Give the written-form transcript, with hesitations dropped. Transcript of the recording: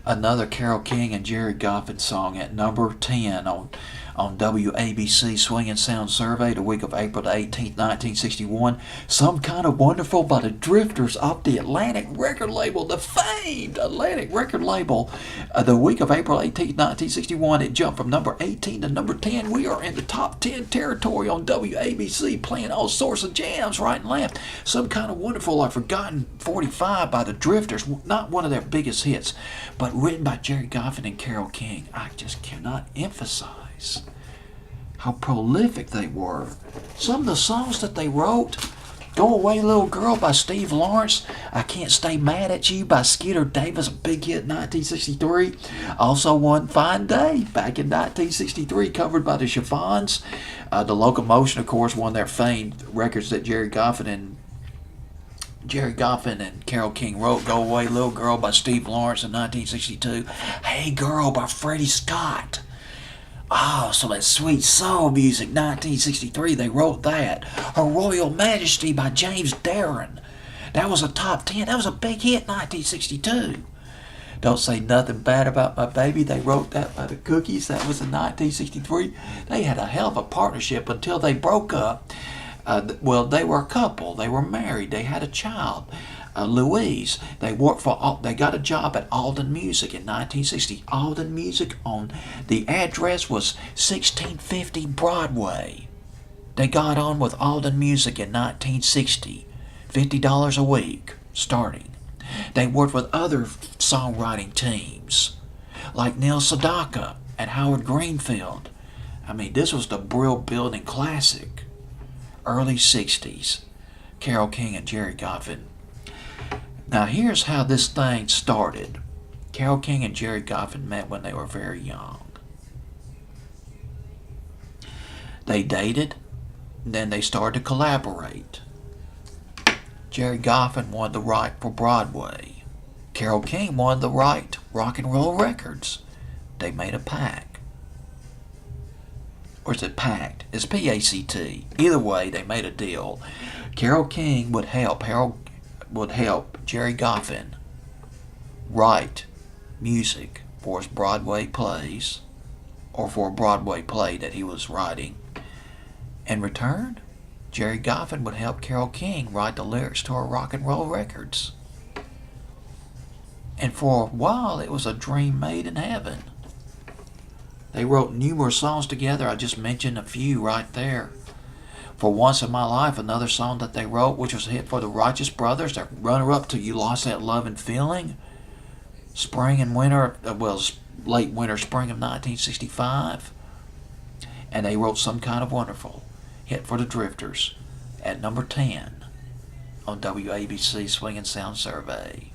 Another Carole King and Jerry Goffin song at number 10 on WABC Swing and Sound Survey the week of April the 18th, 1961. Some Kind of Wonderful by the Drifters off the Atlantic record label, the famed Atlantic record label. The week of April 18th, 1961, it jumped from number 18 to number 10. We are in the top 10 territory on WABC, playing all sorts of jams right and left. Some Kind of Wonderful, a forgotten 45 by the Drifters, not one of their biggest hits, but written by Jerry Goffin and Carole King. I just cannot emphasize how prolific they were. Some of the songs that they wrote: Go Away Little Girl by Steve Lawrence, I Can't Stay Mad at You by Skeeter Davis, a big hit in 1963. Also One Fine Day back in 1963, covered by the Chiffons. The Locomotion, of course, one of their famed records that Jerry Goffin and Carole King wrote. Go Away Little Girl by Steve Lawrence in 1962. Hey Girl by Freddie Scott. Oh, so that sweet soul music, 1963, they wrote that. Her Royal Majesty by James Darren. That was a top 10. That was a big hit, 1962. Don't Say Nothing Bad About My Baby, they wrote that by the Cookies. That was in 1963. They had a hell of a partnership until they broke up. Well, they were a couple. They were married. They had a child, Louise. They got a job at Alden Music in 1960. Alden Music the address was 1650 Broadway. They got on with Alden Music in 1960. $50 a week starting. They worked with other songwriting teams like Neil Sedaka and Howard Greenfield. I mean, this was the Brill Building classic. Early 60s, Carole King and Jerry Goffin. Now here's how this thing started. Carole King and Jerry Goffin met when they were very young. They dated, then they started to collaborate. Jerry Goffin wanted the right for Broadway. Carole King wanted the right rock and roll records. They made a pact. Or is it pact? It's P-A-C-T. Either way, they made a deal. Carole King would help Jerry Goffin write music for his Broadway plays, or for a Broadway play that he was writing. In return, Jerry Goffin would help Carole King write the lyrics to her rock and roll records. And for a while, it was a dream made in heaven. They wrote numerous songs together. I just mentioned a few right there. For Once in My Life, another song that they wrote, which was a hit for the Righteous Brothers, their runner-up to You Lost That Love and Feeling. Spring and winter, late winter, spring of 1965. And they wrote Some Kind of Wonderful, hit for the Drifters, at number 10 on WABC Swing and Sound Survey.